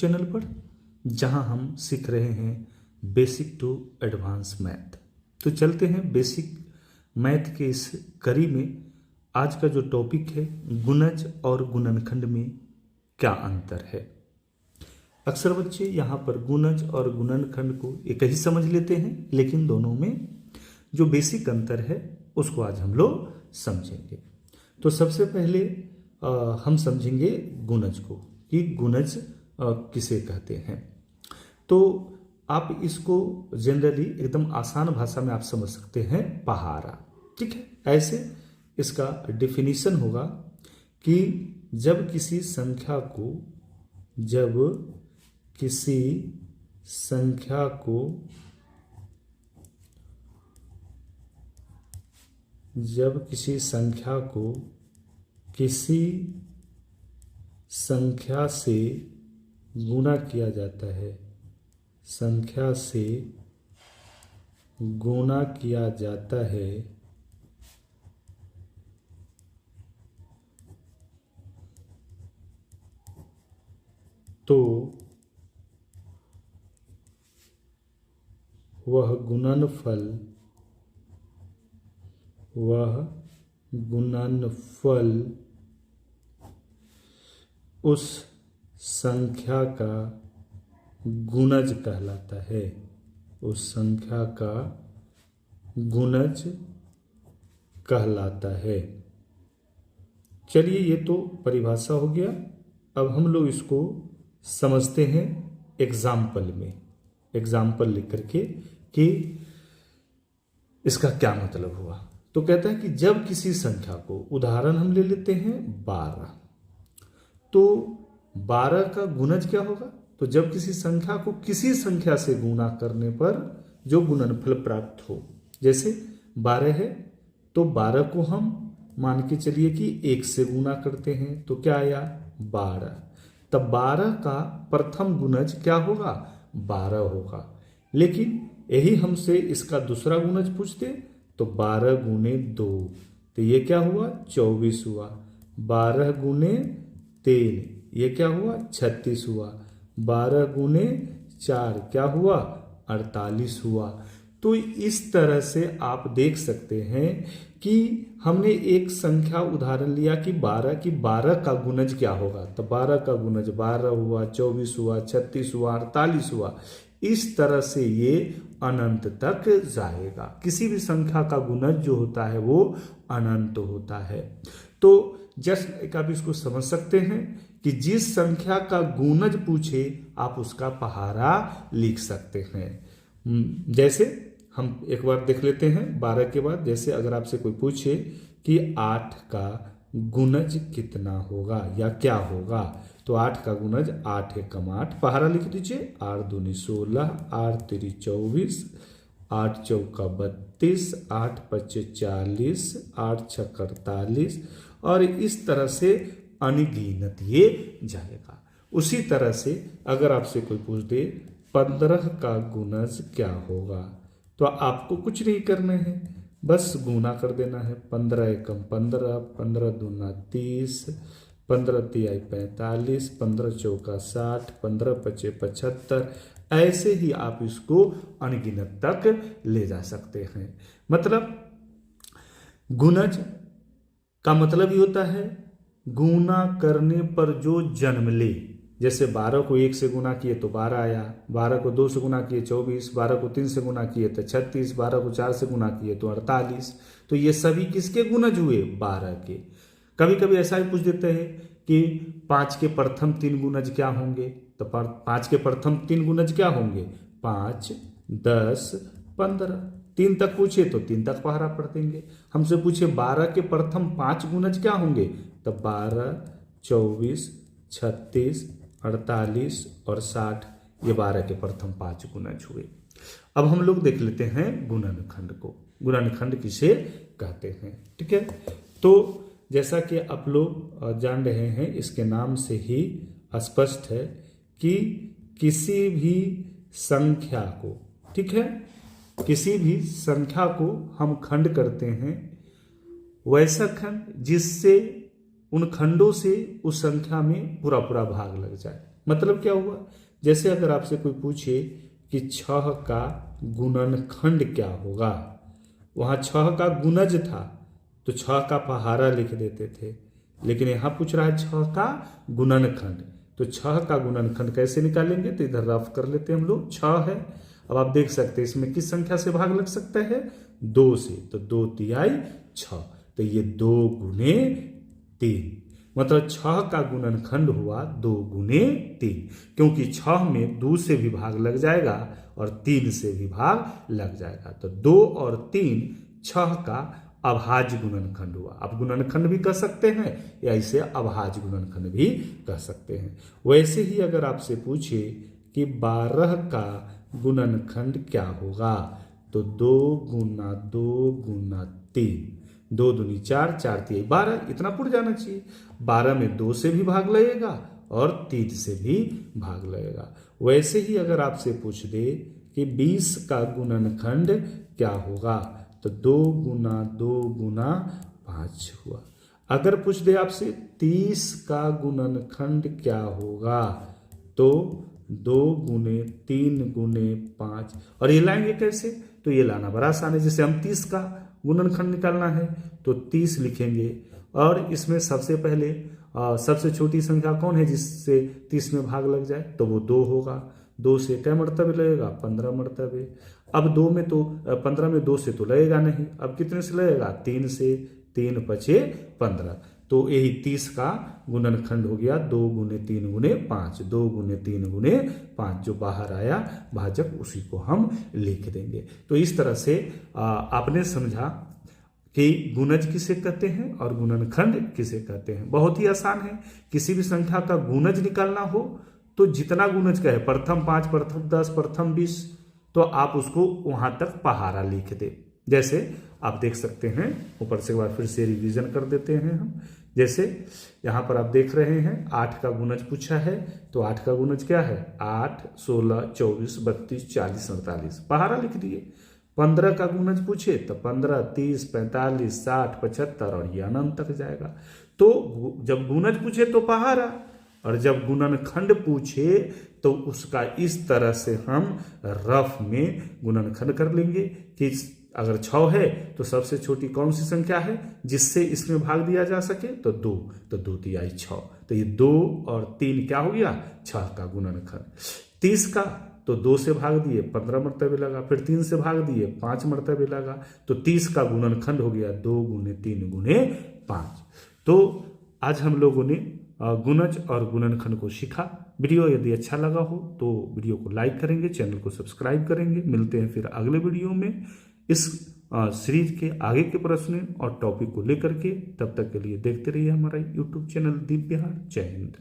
Channel पर, जहां हम सीख रहे हैं बेसिक टू एडवांस मैथ। तो चलते हैं बेसिक मैथ के इस कड़ी में। आज का जो टॉपिक है, गुणज और गुणनखंड में क्या अंतर है। अक्सर बच्चे यहाँ पर गुणज और गुणनखंड को एक ही समझ लेते हैं, लेकिन दोनों में जो बेसिक अंतर है उसको आज हम लोग समझेंगे। तो सबसे पहले हम समझेंगे गुणज को, कि गुणज किसे कहते हैं। तो आप इसको जनरली एकदम आसान भाषा में आप समझ सकते हैं, पहाड़ा। ठीक है, ऐसे इसका डेफिनेशन होगा कि जब किसी संख्या को किसी संख्या से गुणा किया जाता है, तो वह गुणनफल उस संख्या का गुणज कहलाता है। चलिए, ये तो परिभाषा हो गया। अब हम लोग इसको समझते हैं एग्जाम्पल में, एग्जाम्पल लिख करके कि इसका क्या मतलब हुआ। तो कहता है कि जब किसी संख्या को, उदाहरण हम ले लेते हैं 12, तो 12 का गुणज क्या होगा। तो जब किसी संख्या को किसी संख्या से गुणा करने पर जो गुणनफल प्राप्त हो, जैसे 12 है तो 12 को हम मान के चलिए कि 1 से गुणा करते हैं, तो क्या आया 12। तब 12 का प्रथम गुणज क्या होगा, 12 होगा। लेकिन यही हमसे इसका दूसरा गुणज पूछते तो 12 गुणे 2, तो ये क्या हुआ 24 हुआ। 12 गुणे 3, ये क्या हुआ 36 हुआ। 12 गुणे 4 क्या हुआ 48 हुआ। तो इस तरह से आप देख सकते हैं कि हमने एक संख्या उदाहरण लिया कि 12 का गुणज क्या होगा। तो 12 का गुणज 12 हुआ, 24 हुआ, 36 हुआ, 48 हुआ। इस तरह से ये अनंत तक जाएगा। किसी भी संख्या का गुणज जो होता है वो अनंत होता है। तो जस्ट एक आप इसको समझ सकते हैं कि जिस संख्या का गुणज पूछे आप उसका पहाड़ा लिख सकते हैं। जैसे हम एक बार देख लेते हैं 12 के बाद। जैसे अगर आपसे कोई पूछे कि 8 का गुणज कितना होगा या क्या होगा, तो 8 का गुणज 8 एकम 8, पहाड़ा लिख दीजिए। 8 दूनी 16, 8 तिरी 24, 8 चौका 32, 8 पच्चे 40, 8 छक्का 48, और इस तरह से अनगिनत ये जाएगा। उसी तरह से अगर आपसे कोई पूछ दे 15 का गुणज क्या होगा, तो आपको कुछ नहीं करना है, बस गुणा कर देना है। 15 एकम 15, 15 दूना 30, 15 तिहाई 45, 15 चौका 60, 15 पचे 75। ऐसे ही आप इसको अनगिनत तक ले जा सकते हैं। मतलब गुणज का मतलब ही होता है गुणा करने पर जो जन्म ले। जैसे 12 को 1 से गुणा किए तो 12 आया, 12 को 2 से गुणा किए 24, 12 को 3 से गुणा किए तो 36, 12 को 4 से गुणा किए तो 48। तो ये सभी किसके गुणज हुए, 12 के। कभी कभी ऐसा भी पूछ देते हैं कि 5 के प्रथम 3 गुणज क्या होंगे। तो 5 के प्रथम 3 गुणज क्या होंगे, 5, 10, 15। 3 तक पूछे तो 3 तक पहाड़ा पढ़ देंगे। हमसे पूछे 12 के प्रथम 5 गुणज क्या होंगे, तो 12, 24, 36, 48 और 60, ये 12 के प्रथम 5 गुणज हुए। अब हम लोग देख लेते हैं गुणनखंड को। गुणनखंड किसे कहते हैं, ठीक है। तो जैसा कि आप लोग जान रहे हैं, इसके नाम से ही स्पष्ट है कि किसी भी संख्या को, ठीक है, किसी भी संख्या को हम खंड करते हैं, वैसा खंड जिससे उन खंडों से उस संख्या में पूरा पूरा भाग लग जाए। मतलब क्या हुआ, जैसे अगर आपसे कोई पूछे कि 6 का गुणनखंड क्या होगा, वहां 6 का गुणज था तो 6 का पहारा लिख देते थे, लेकिन यहां पूछ रहा है 6 का गुणनखंड, तो 6 का गुणनखंड कैसे निकालेंगे, तो इधर रफ कर लेते हैं हम लोग। 6 है, अब आप देख सकते हैं इसमें किस संख्या से भाग लग सकता है, 2 से, तो 2 तिहाई 6, तो ये 2 गुने 3, मतलब 6 का गुणनखंड हुआ 2 गुने 3, क्योंकि 6 में 2 से भी भाग लग जाएगा और 3 से भी भाग लग जाएगा, तो 2 और 3 6 का अभाज्य गुणनखंड हुआ। आप गुणनखंड भी कह सकते हैं या इसे अभाज्य गुणनखंड भी कह सकते हैं। वैसे ही अगर आपसे पूछे कि 12 का गुणनखंड क्या होगा, तो 2 गुना 2 गुना 3, 2 दूनी 4, 4 तिहाई 12, इतना पुर जाना चाहिए। 12 में 2 से भी भाग लगेगा और 3 से भी भाग लगेगा। वैसे ही अगर आपसे पूछ दे कि 20 का गुणनखंड क्या होगा, तो 2 गुना 2 गुना 5 हुआ। अगर पूछ दे आपसे 30 का गुणनखंड क्या होगा, तो 2 गुने 3 गुने 5, और ये लाएंगे कैसे, तो ये लाना बड़ा आसान है। जैसे हम 30 का गुणनखंड निकालना है तो 30 लिखेंगे, और इसमें सबसे पहले सबसे छोटी संख्या कौन है जिससे 30 में भाग लग जाए, तो वो 2 होगा। 2 से क्या मर्तबे लगेगा, 15 मर्तबे। अब 2 में तो 15 में 2 से तो लगेगा नहीं, अब कितने से लगेगा, 3 से, 3 पचे 15, तो यही 30 का गुणनखंड हो गया 2 गुने 3 गुने 5, 2 गुने 3 गुने 5, जो बाहर आया भाजक उसी को हम लिख देंगे। तो इस तरह से आपने समझा कि गुणज किसे कहते हैं और गुणनखंड किसे कहते हैं। बहुत ही आसान है, किसी भी संख्या का गुणज निकालना हो तो जितना गुणज का है, प्रथम 5, प्रथम 10, प्रथम 20, तो आप उसको वहां तक पहारा लिख दे। जैसे आप देख सकते हैं, ऊपर से एक बार फिर से रिवीजन कर देते हैं हम। जैसे यहां पर आप देख रहे हैं 8 का गुणज पूछा है, तो 8 का गुणज क्या है, 8, 16, 24, 32, 40, 48, पहारा लिख दिए। 15 का गुणज पूछे तो 15, 30, 45, 60, 75 और ये अनंत तक जाएगा। तो जब गुणज पूछे तो पहारा, और जब गुणनखंड पूछे तो उसका इस तरह से हम रफ में गुणनखंड कर लेंगे कि अगर 6 है तो सबसे छोटी कौन सी संख्या है जिससे इसमें भाग दिया जा सके, तो 2, तो 2 तिहाई 6, तो ये 2 और 3 क्या हो गया, 6 का गुणनखंड। 30 का तो 2 से भाग दिए 15 मर्तबे लगा, फिर 3 से भाग दिए 5 मर्तबे लगा, तो 30 का गुणनखंड हो गया 2 गुने 3 गुने 5। तो आज हम लोगों ने गुणज और गुणनखंड को सीखा। वीडियो यदि अच्छा लगा हो तो वीडियो को लाइक करेंगे, चैनल को सब्सक्राइब करेंगे। मिलते हैं फिर अगले वीडियो में इस सीरीज के आगे के प्रश्न और टॉपिक को लेकर के। तब तक के लिए देखते रहिए हमारा यूट्यूब चैनल दीप बिहार। जय हिंद।